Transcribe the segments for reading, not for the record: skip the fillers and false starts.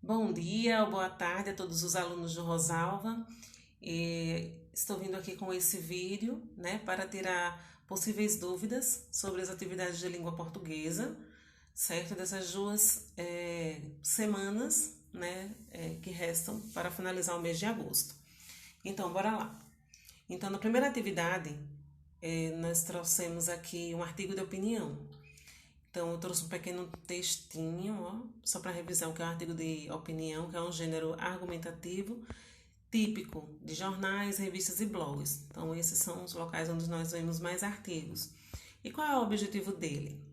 Bom dia ou boa tarde a todos os alunos do Rosalva. Estou vindo aqui com esse vídeo, né, para tirar possíveis dúvidas sobre as atividades de língua portuguesa, certo? Dessas duas semanas, né, que restam para finalizar o mês de agosto. Então, bora lá. Então, na primeira atividade, nós trouxemos aqui um artigo de opinião. Então, eu trouxe um pequeno textinho, ó, só para revisar o que é um artigo de opinião, que é um gênero argumentativo típico de jornais, revistas e blogs. Então, esses são os locais onde nós vemos mais artigos. E qual é o objetivo dele?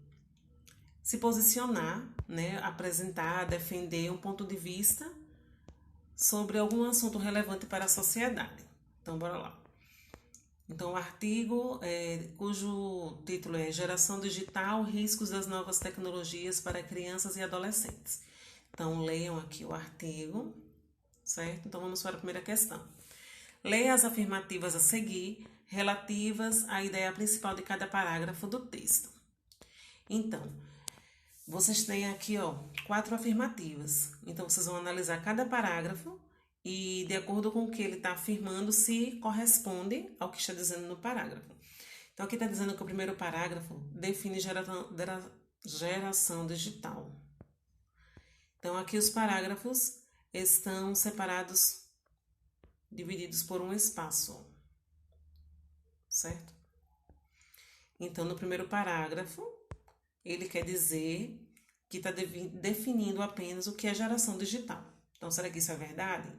Se posicionar, né, apresentar, defender um ponto de vista sobre algum assunto relevante para a sociedade. Então, bora lá. Então, o artigo, cujo título é Geração Digital, Riscos das Novas Tecnologias para Crianças e Adolescentes. Então, leiam aqui o artigo, certo? Então, vamos para a primeira questão. Leia as afirmativas a seguir, relativas à ideia principal de cada parágrafo do texto. Então, vocês têm aqui, ó, 4 afirmativas. Então, vocês vão analisar cada parágrafo e, de acordo com o que ele está afirmando, se corresponde ao que está dizendo no parágrafo. Então, aqui está dizendo que o primeiro parágrafo define geração digital. Então, aqui os parágrafos estão separados, divididos por um espaço, certo? Então, no primeiro parágrafo, ele quer dizer que está definindo apenas o que é geração digital. Então, será que isso é verdade?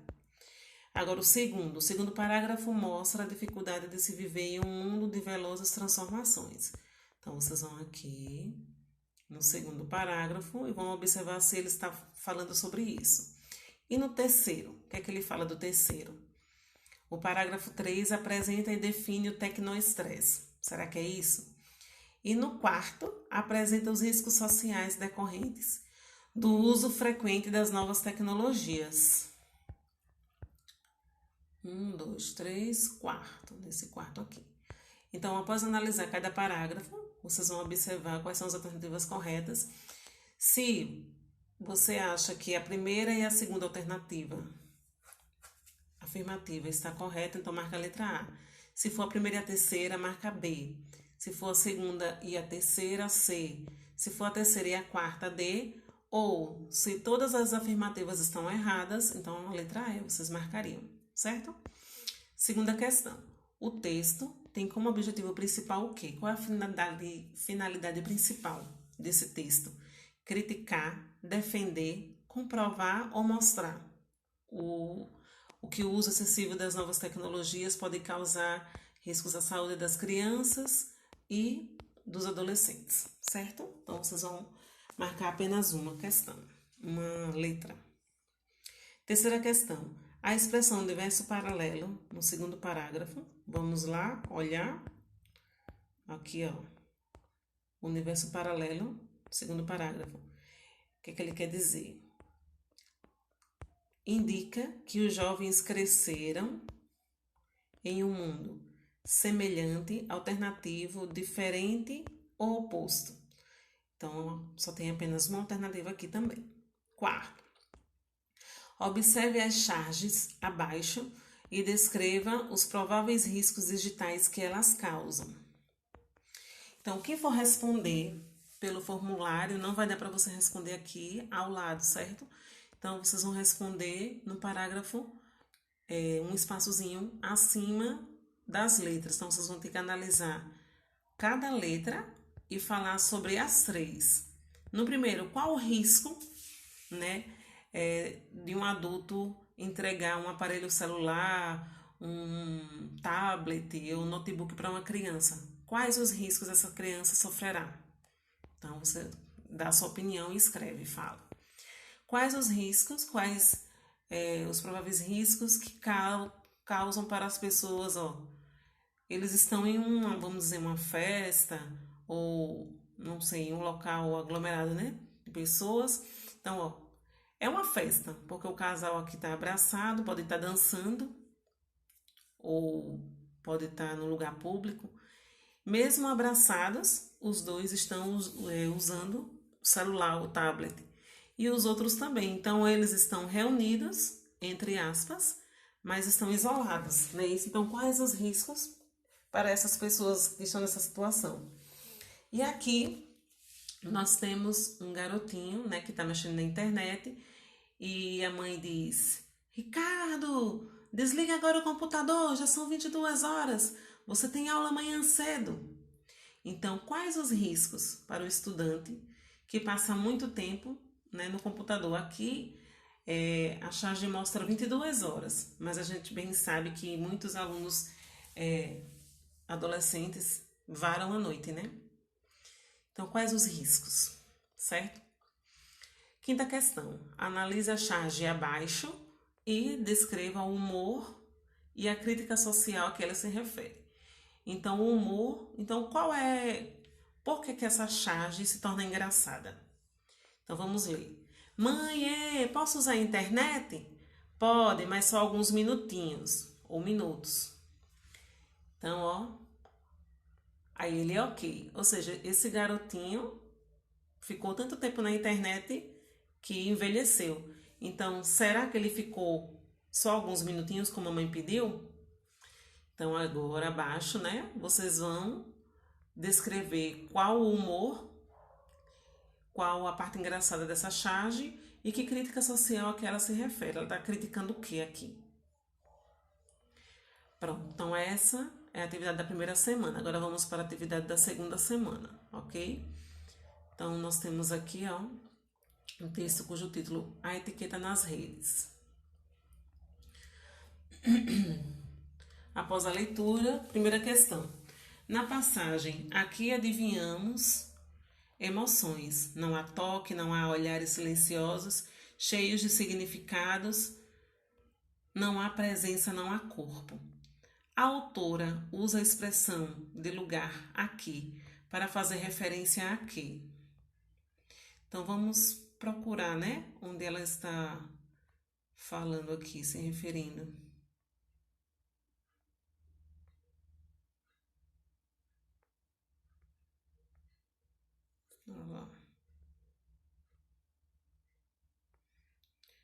Agora, o segundo parágrafo mostra a dificuldade de se viver em um mundo de velozes transformações. Então, vocês vão aqui no segundo parágrafo e vão observar se ele está falando sobre isso. E no terceiro, o que é que ele fala do terceiro? O parágrafo 3 apresenta e define o tecnoestresse. Será que é isso? E no quarto, apresenta os riscos sociais decorrentes do uso frequente das novas tecnologias. 1, 2, 3, quarto, nesse quarto aqui. Então, após analisar cada parágrafo, vocês vão observar quais são as alternativas corretas. Se você acha que a primeira e a segunda afirmativa está correta, então marca a letra A. Se for a primeira e a terceira, marca B. Se for a segunda e a terceira, C. Se for a terceira e a quarta, D. Ou, se todas as afirmativas estão erradas, então a letra E vocês marcariam, certo? Segunda questão. O texto tem como objetivo principal o quê? Qual é a finalidade principal desse texto? Criticar, defender, comprovar ou mostrar o que o uso excessivo das novas tecnologias pode causar riscos à saúde das crianças e dos adolescentes, certo? Então, vocês vão marcar apenas uma questão, uma letra. Terceira questão. A expressão universo paralelo, no segundo parágrafo. Vamos lá, olhar. Aqui, ó. Universo paralelo, segundo parágrafo. O que é que ele quer dizer? Indica que os jovens cresceram em um mundo semelhante, alternativo, diferente ou oposto. Então, só tem apenas uma alternativa aqui também. Quarto. Observe as charges abaixo e descreva os prováveis riscos digitais que elas causam. Então, quem for responder pelo formulário, não vai dar para você responder aqui ao lado, certo? Então, vocês vão responder no parágrafo, um espaçozinho acima das letras. Então, vocês vão ter que analisar cada letra e falar sobre as 3. No primeiro, qual o risco, né, de um adulto entregar um aparelho celular, um tablet ou um notebook para uma criança? Quais os riscos essa criança sofrerá? Então, você dá a sua opinião e escreve, fala. Quais os riscos, quais os prováveis riscos que causam para as pessoas, ó? Eles estão em uma, vamos dizer, uma festa ou, não sei, em um local aglomerado, né? De pessoas. Então, ó, é uma festa, porque o casal aqui está abraçado, pode estar dançando ou pode estar no lugar público. Mesmo abraçados, os dois estão usando o celular, o tablet. e os outros também. Então, eles estão reunidos, entre aspas, mas estão isolados, né? Então, quais os riscos para essas pessoas que estão nessa situação? E aqui nós temos um garotinho, né, que está mexendo na internet e a mãe diz: Ricardo, desliga agora o computador, já são 22 horas, você tem aula amanhã cedo. Então, quais os riscos para o estudante que passa muito tempo, né, no computador? Aqui a charge mostra 22 horas, mas a gente bem sabe que muitos alunos adolescentes varam à noite, né? Então, quais os riscos, certo? Quinta questão, analise a charge abaixo e descreva o humor e a crítica social a que ela se refere. Então, o humor, por que essa charge se torna engraçada? Então, vamos ler. Mãe, posso usar a internet? Pode, mas só alguns minutinhos ou minutos. Então, ó, aí ele é ok. Ou seja, esse garotinho ficou tanto tempo na internet que envelheceu. Então, será que ele ficou só alguns minutinhos como a mãe pediu? Então, agora abaixo, né, vocês vão descrever qual o humor, qual a parte engraçada dessa charge e que crítica social a que ela se refere. Ela está criticando o que aqui? Pronto, então essa é a atividade da primeira semana. Agora vamos para a atividade da segunda semana, ok? Então, nós temos aqui, ó, um texto cujo título A Etiqueta nas Redes. Após a leitura, primeira questão. Na passagem, aqui adivinhamos emoções. Não há toque, não há olhares silenciosos, cheios de significados, não há presença, não há corpo. A autora usa a expressão de lugar aqui para fazer referência a quê? Então, vamos procurar, né? Onde ela está falando aqui, se referindo.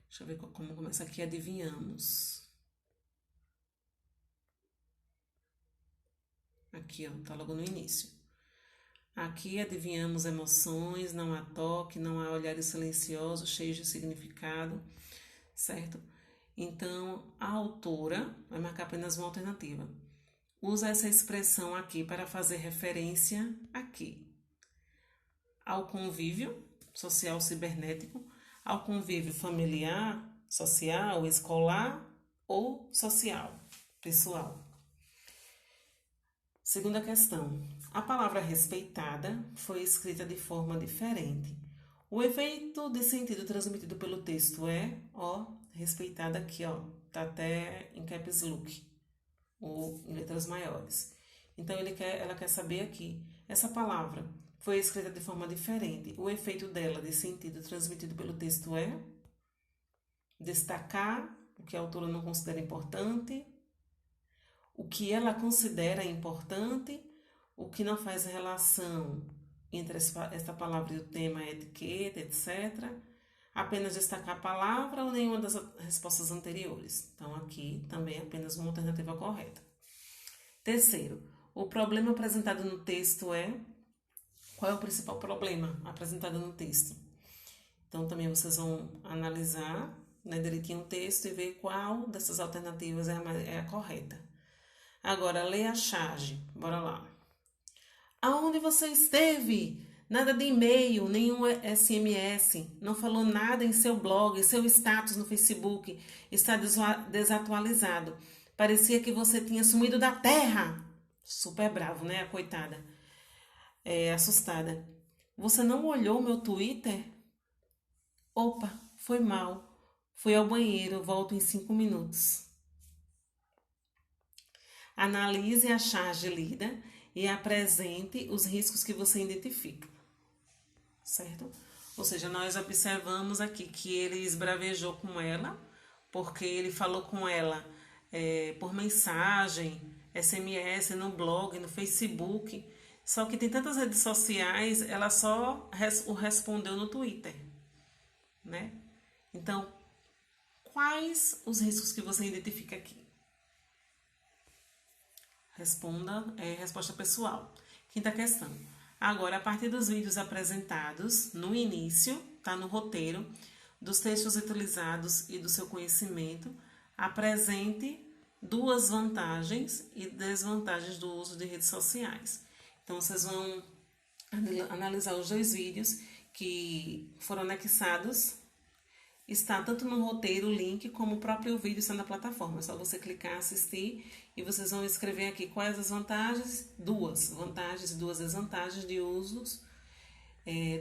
Deixa eu ver como começa aqui. Adivinhamos. Aqui, ó, tá logo no início. Aqui adivinhamos emoções, não há toque, não há olhares silenciosos, cheios de significado, certo? Então, a autora vai marcar apenas uma alternativa. Usa essa expressão aqui para fazer referência aqui ao convívio social cibernético, ao convívio familiar, social, escolar ou social, pessoal. Segunda questão. A palavra respeitada foi escrita de forma diferente. O efeito de sentido transmitido pelo texto é, ó, respeitada aqui, ó, tá até em caps lock, ou em letras maiores. Então, ela quer saber aqui, essa palavra foi escrita de forma diferente. O efeito dela de sentido transmitido pelo texto é destacar o que a autora não considera importante, o que ela considera importante, o que não faz relação entre esta palavra e o tema, etiqueta, etc. Apenas destacar a palavra ou nenhuma das respostas anteriores. Então, aqui também é apenas uma alternativa correta. Terceiro, o problema apresentado no texto é... Qual é o principal problema apresentado no texto? Então, também vocês vão analisar, né, direitinho o texto e ver qual dessas alternativas é a correta. Agora, leia a charge. Bora lá. Aonde você esteve? Nada de e-mail, nenhum SMS. Não falou nada em seu blog, seu status no Facebook. Está desatualizado. Parecia que você tinha sumido da terra. Super bravo, né? A coitada. Assustada. Você não olhou meu Twitter? Opa, foi mal. Fui ao banheiro, volto em 5 minutos. Analise a charge lida e apresente os riscos que você identifica, certo? Ou seja, nós observamos aqui que ele esbravejou com ela, porque ele falou com ela por mensagem, SMS, no blog, no Facebook, só que tem tantas redes sociais, ela só o respondeu no Twitter. né? Então, quais os riscos que você identifica aqui? Responda, resposta pessoal. Quinta questão. Agora, a partir dos vídeos apresentados no início, tá no roteiro, dos textos utilizados e do seu conhecimento, apresente duas vantagens e desvantagens do uso de redes sociais. Então, vocês vão analisar os dois vídeos que foram anexados. Está tanto no roteiro o link como o próprio vídeo está na plataforma. É só você clicar, assistir e vocês vão escrever aqui quais as vantagens, duas vantagens e duas desvantagens de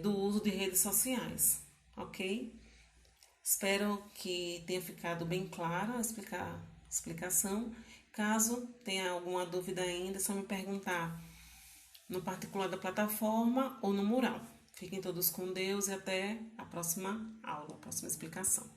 do uso de redes sociais, ok? Espero que tenha ficado bem clara a explicação. Caso tenha alguma dúvida ainda, é só me perguntar no particular da plataforma ou no mural. Fiquem todos com Deus e até a próxima aula, a próxima explicação.